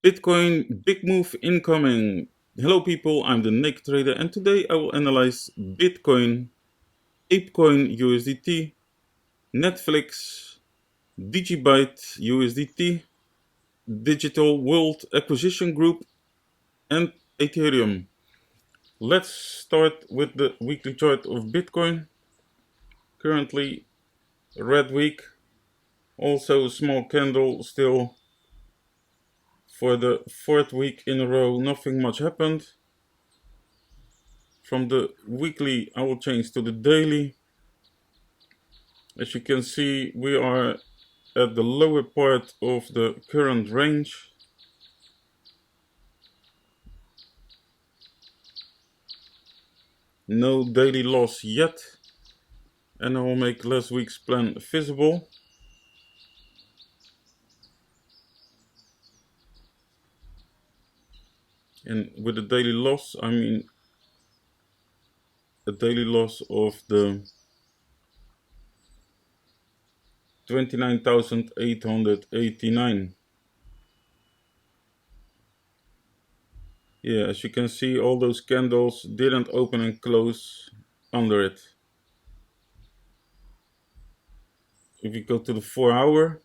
Bitcoin, big move incoming. Hello people, I'm the NakedTrader and today I will analyze Bitcoin, APECOIN USDT, NFLX, DIGIBYTE USDT, Digital World Acquisition Group and Ethereum. Let's start with the weekly chart of Bitcoin. Currently red week, also a small candle still. For the fourth week in a row, nothing much happened. From the weekly, I will change to the daily. As you can see, we are at the lower part of the current range. No daily loss yet. And I will make last week's plan visible. And with the daily loss, I mean a daily loss of the 29,889. Yeah, as you can see, all those candles didn't open and close under it. If you go to the 4-hour,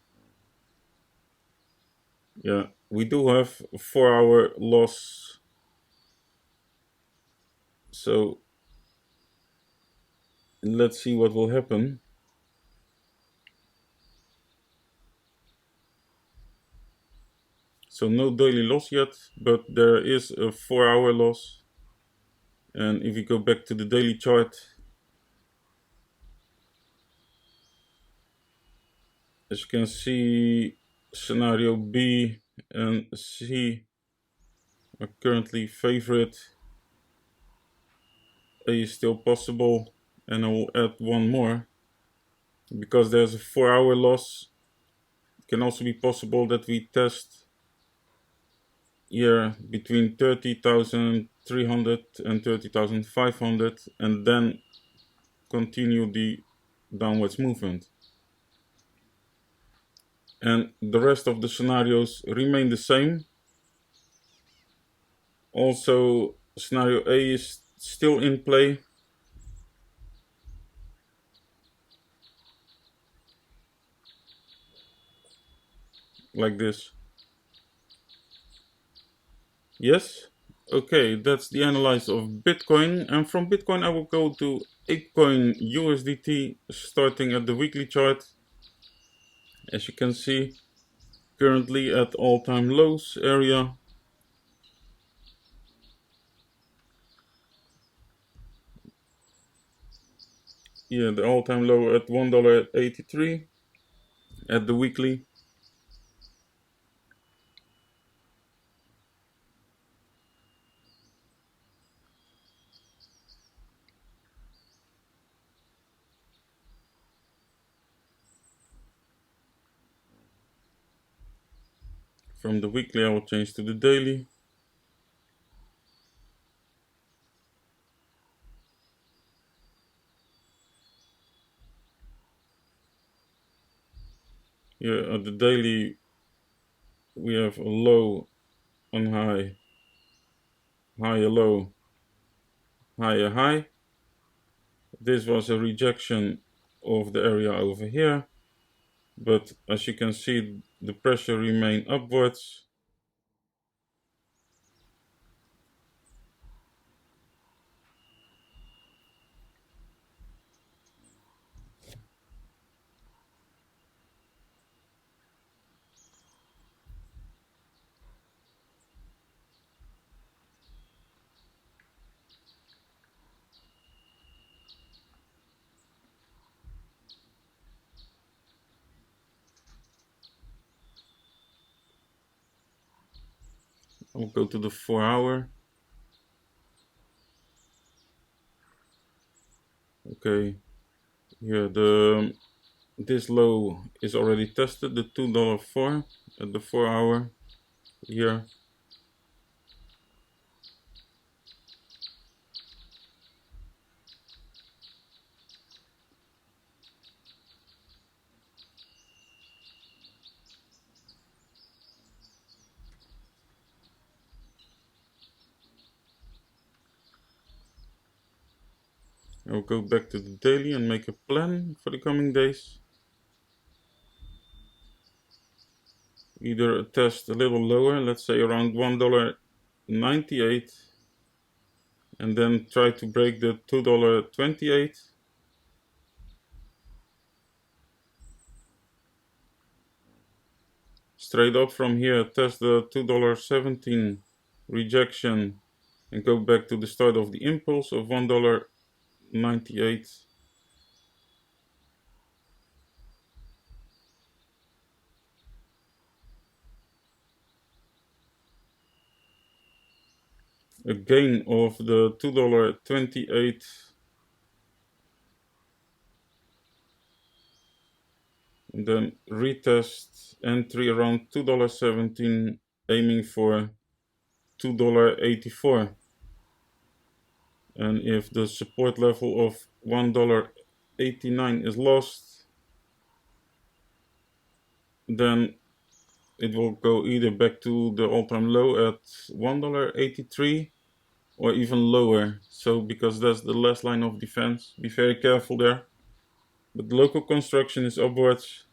yeah, we do have a 4-hour loss. So let's see what will happen. So no daily loss yet, but there is a 4-hour loss. And if you go back to the daily chart, as you can see, scenario B and C are currently favorite. A is still possible, and I will add one more. Because there's a 4-hour loss, it can also be possible that we test here between 30,300 and 30,500 and then continue the downwards movement. And the rest of the scenarios remain the same. Also, scenario A is still in play. Like this. Yes? Okay, that's the analysis of Bitcoin. And from Bitcoin I will go to APECOIN USDT starting at the weekly chart. As you can see, currently at all-time lows area. Yeah, the all-time low at $1.83 at the weekly. From the weekly I will change to the daily. Here at the daily we have a low on high, higher low, higher high. This was a rejection of the area over here, but as you can see the pressure remained upwards. I'll go to the 4-hour. Okay, here this low is already tested, the $2.04 at the 4-hour here. I'll go back to the daily and make a plan for the coming days. Either test a little lower, let's say around $1.98, and then try to break the $2.28. Straight up from here, test the $2.17 rejection and go back to the start of the impulse of $1.98. A gain of the $2.28, and then retest entry around $2.17, aiming for $2.84. And if the support level of $1.89 is lost, then it will go either back to the all-time low at $1.83 or even lower. So because that's the last line of defense, be very careful there. But the local construction is upwards,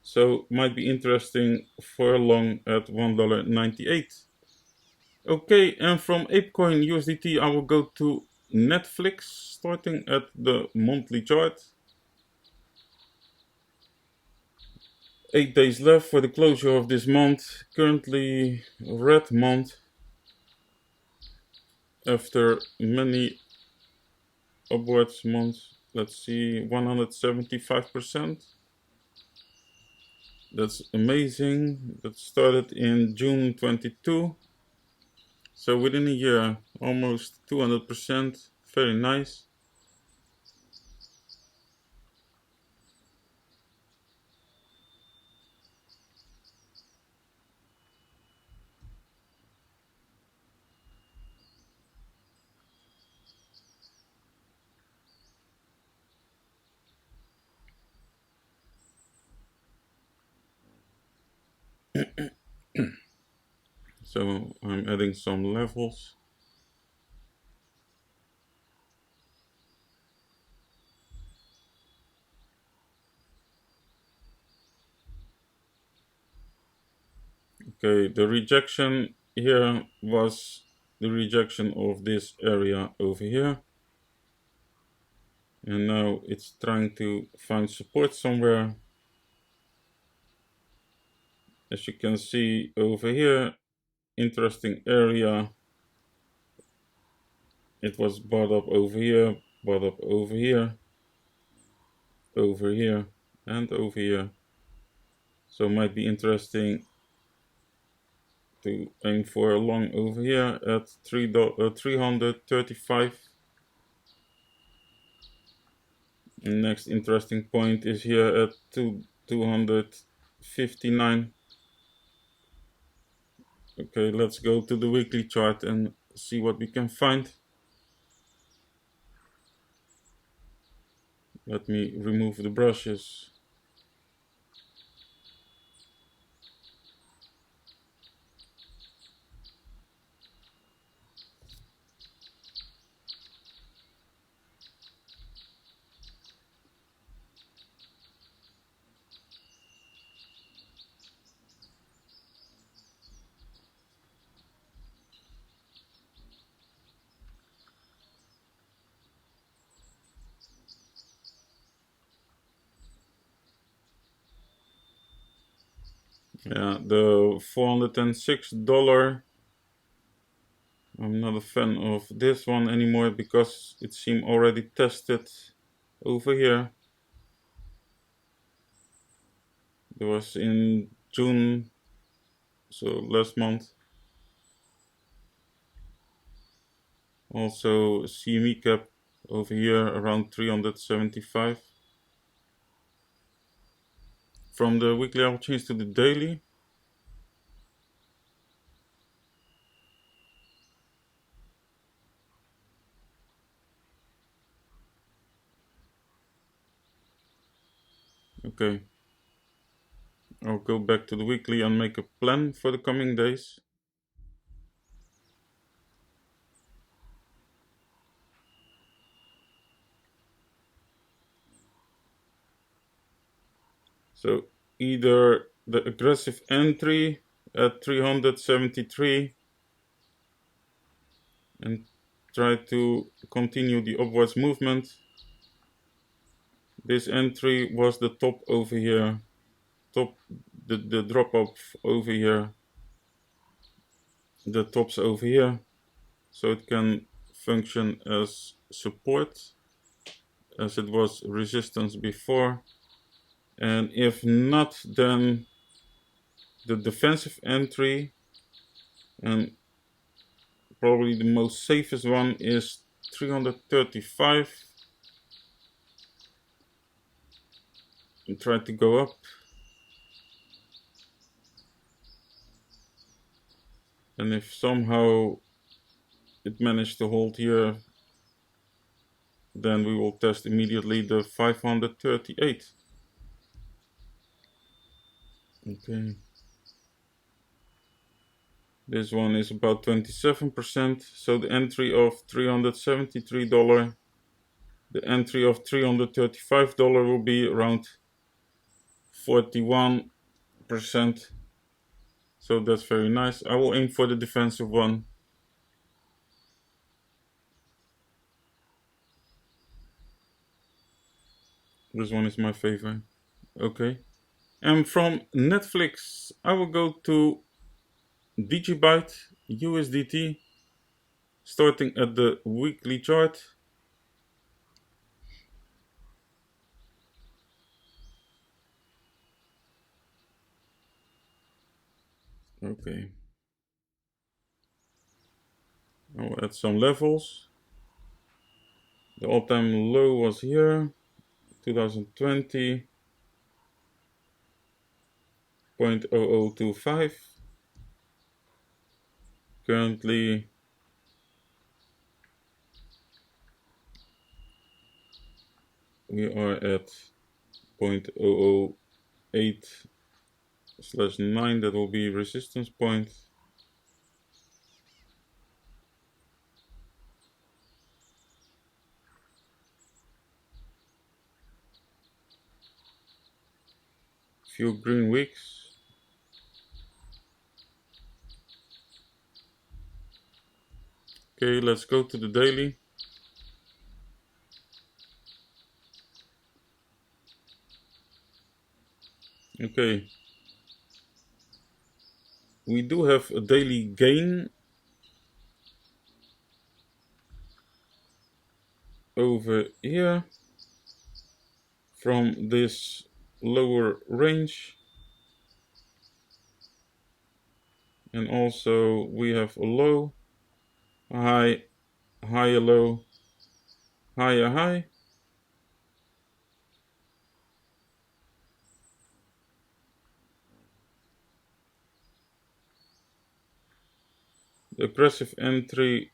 so might be interesting for a long at $1.98. Okay, and from APECOIN USDT I will go to Netflix, starting at the monthly chart. 8 days left for the closure of this month. Currently red month after many upwards months. Let's see, 175%. That's amazing. That started in June 22. So within a year, almost 200%. Very nice. So I'm adding some levels. Okay, the rejection here was the rejection of this area over here. And now it's trying to find support somewhere. As you can see over here, interesting area. It was bought up over here, bought up over here, over here, and over here. So might be interesting to aim for a long over here at 335. And next interesting point is here at 259. Okay, let's go to the weekly chart and see what we can find. Let me remove the brushes. Yeah, the $406. I'm not a fan of this one anymore because it seemed already tested over here. It was in June, so last month. Also CME cap over here around 375. From the weekly I will change to the daily. Okay, I'll go back to the weekly and make a plan for the coming days. So either the aggressive entry at 373 and try to continue the upwards movement. This entry was the top over here, the drop off over here, the tops over here, so it can function as support as it was resistance before, and if not, then the defensive entry, and probably the most safest one, is 335 and try to go up. And if somehow it managed to hold here, then we will test immediately the 538. Okay. This one is about 27%. So the entry of $373, the entry of $335 will be around 41%. So that's very nice. I will aim for the defensive one. This one is my favorite. Okay. And from Netflix, I will go to DIGIBYTE USDT, starting at the weekly chart. Okay. I'll add some levels. The all-time low was here, 2020, 0.0025. Currently, we are at 0.008/9. That will be resistance point. Few green wicks. Okay, let's go to the daily. Okay, we do have a daily gain over here from this lower range, and also we have a low, a high, higher low, higher high. The aggressive entry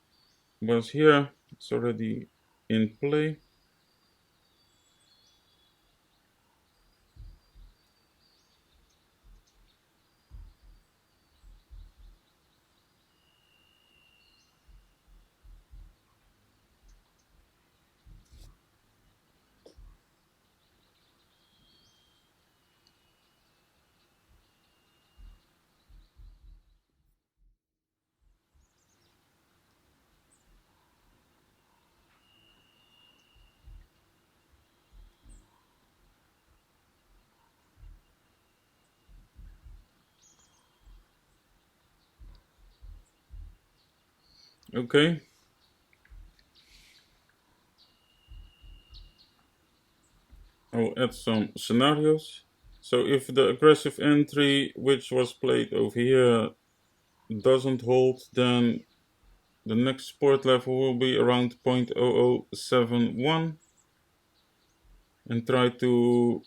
was here, it's already in play. Okay. I'll add some scenarios. So if the aggressive entry, which was played over here, doesn't hold, then the next support level will be around 0.0071, and try to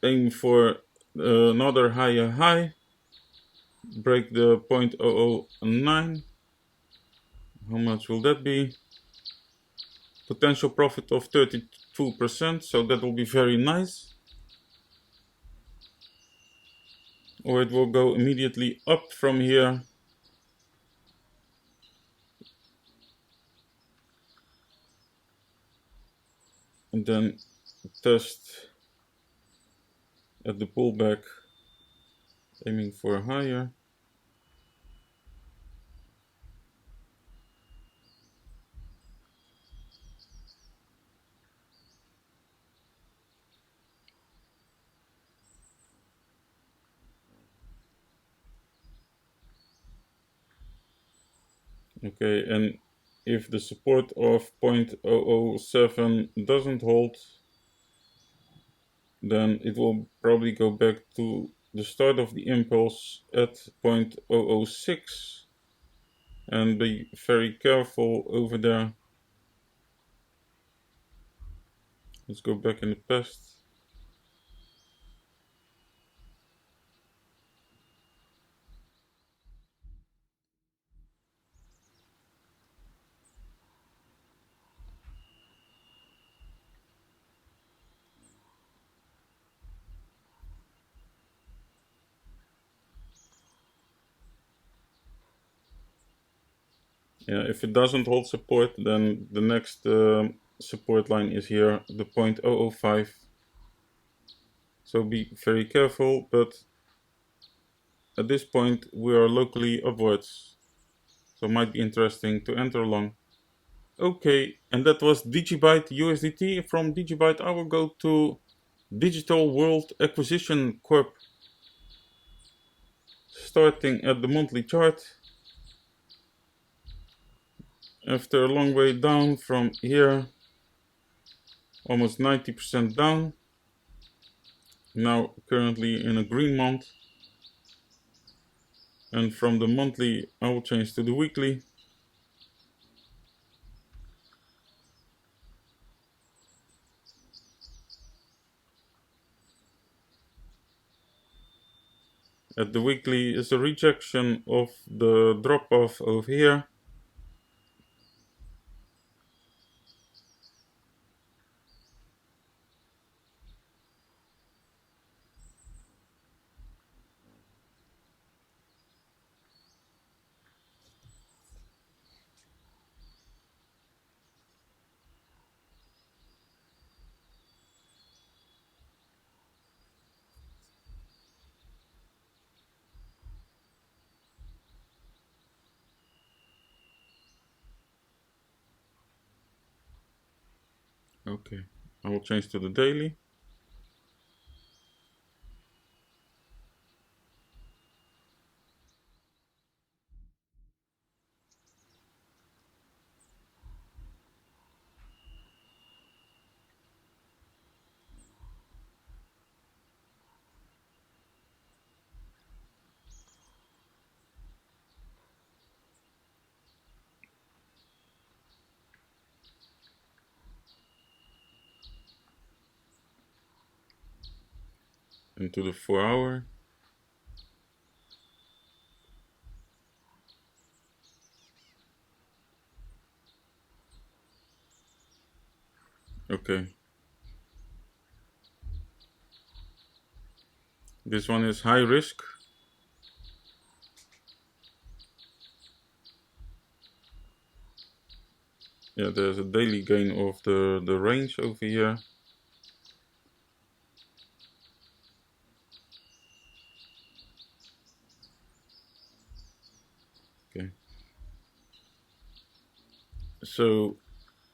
aim for another higher high, break the 0.009. How much will that be? Potential profit of 32%, so that will be very nice. Or it will go immediately up from here. And then test at the pullback, aiming for higher. Okay, and if the support of 0.007 doesn't hold, then it will probably go back to the start of the impulse at 0.006, and be very careful over there. Let's go back in the past. Yeah, if it doesn't hold support, then the next support line is here, the 0.005. So be very careful, but at this point we are locally upwards, so might be interesting to enter long. Okay, and that was DigiByte USDT. From DigiByte I will go to Digital World Acquisition Corp. Starting at the monthly chart. After a long way down from here, almost 90% down. Now currently in a green month. And from the monthly I will change to the weekly. At the weekly is a rejection of the drop off over here. Okay, I will change to the daily. Into the 4 hour. Okay. This one is high risk. Yeah, there's a daily gain of the range over here. Okay. So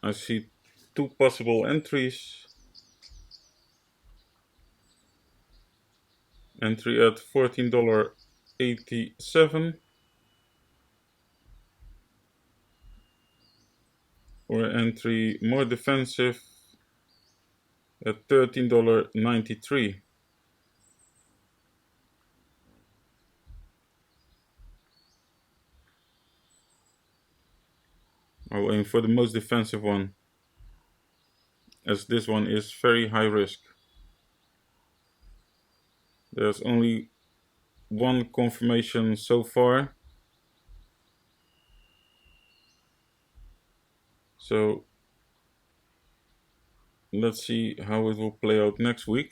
I see two possible entries. Entry at $14.87 or entry more defensive at $13.93. I'll aim for the most defensive one, as this one is very high risk. There's only one confirmation so far. So let's see how it will play out next week.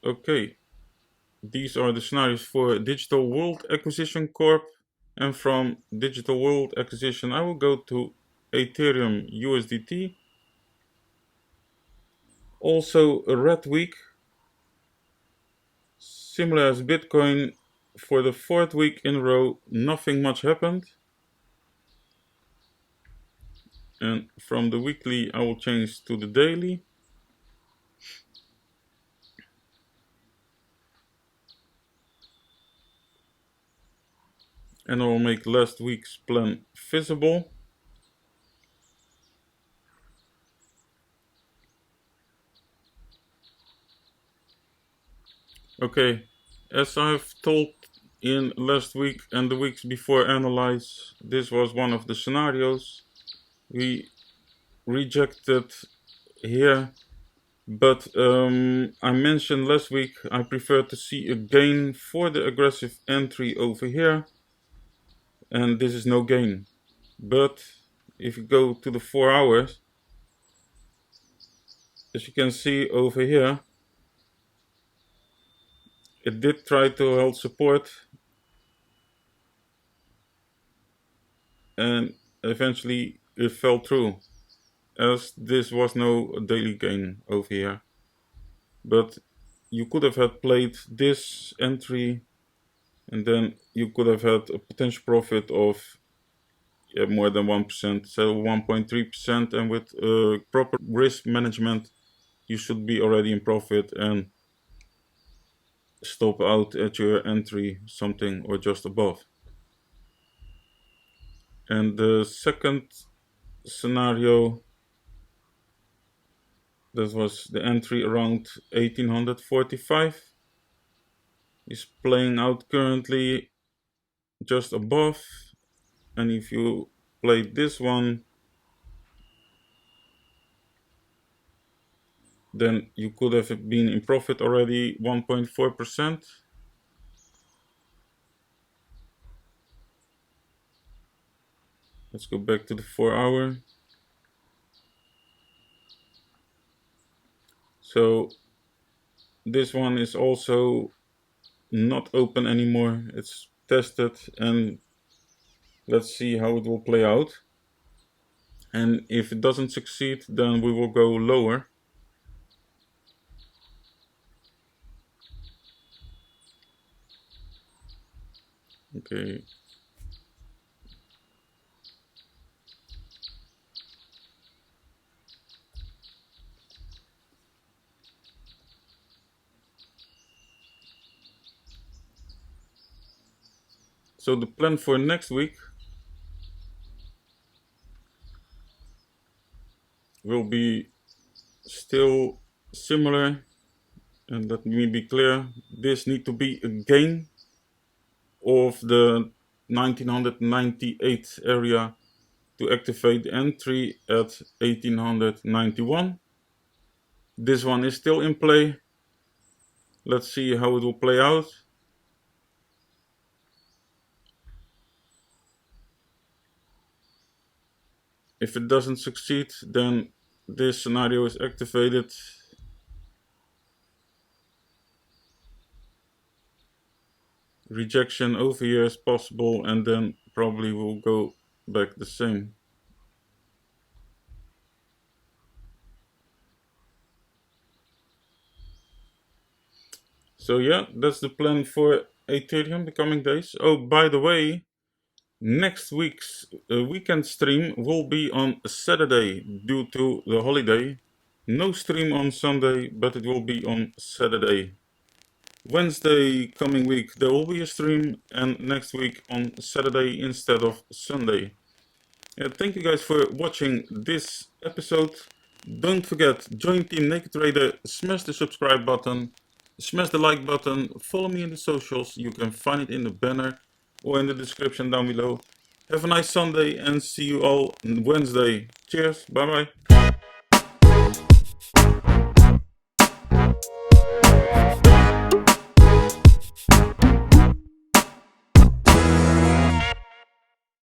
Okay, these are the scenarios for Digital World Acquisition Corp. And from Digital World Acquisition, I will go to Ethereum USDT. Also a red week. Similar as Bitcoin, for the 4th week in a row, nothing much happened. And from the weekly, I will change to the daily. And I will make last week's plan visible. Okay, as I've told in last week and the weeks before analyze, this was one of the scenarios we rejected here, but I mentioned last week I prefer to see a gain for the aggressive entry over here, and this is no gain. But if you go to the 4 hours, as you can see over here, it did try to hold support and eventually it fell through, as this was no daily gain over here. But you could have had played this entry and then you could have had a potential profit of more than 1%, so 1.3%, and with proper risk management you should be already in profit and stop out at your entry something or just above. And the second scenario, that was the entry around 1845, is playing out currently just above. And if you play this one, then you could have been in profit already 1.4%. Let's go back to the 4 hour. So this one is also not open anymore. It's tested, and let's see how it will play out. And if it doesn't succeed, then we will go lower. Okay. So the plan for next week will be still similar, and let me be clear, this need to be a gain of the 1998 area to activate the entry at 1891. This one is still in play. Let's see how it will play out. If it doesn't succeed, then this scenario is activated. Rejection over here is possible, and then probably we'll go back the same. So yeah, that's the plan for Ethereum the coming days. Oh, by the way, next week's weekend stream will be on Saturday due to the holiday. No stream on Sunday, but it will be on Saturday. Wednesday coming week there will be a stream, and next week on Saturday instead of Sunday. Thank you guys for watching this episode. Don't forget, join Team NakedTrader, smash the subscribe button, smash the like button, follow me in the socials, you can find it in the banner or in the description down below. Have a nice Sunday and see you all on Wednesday. Cheers, bye bye.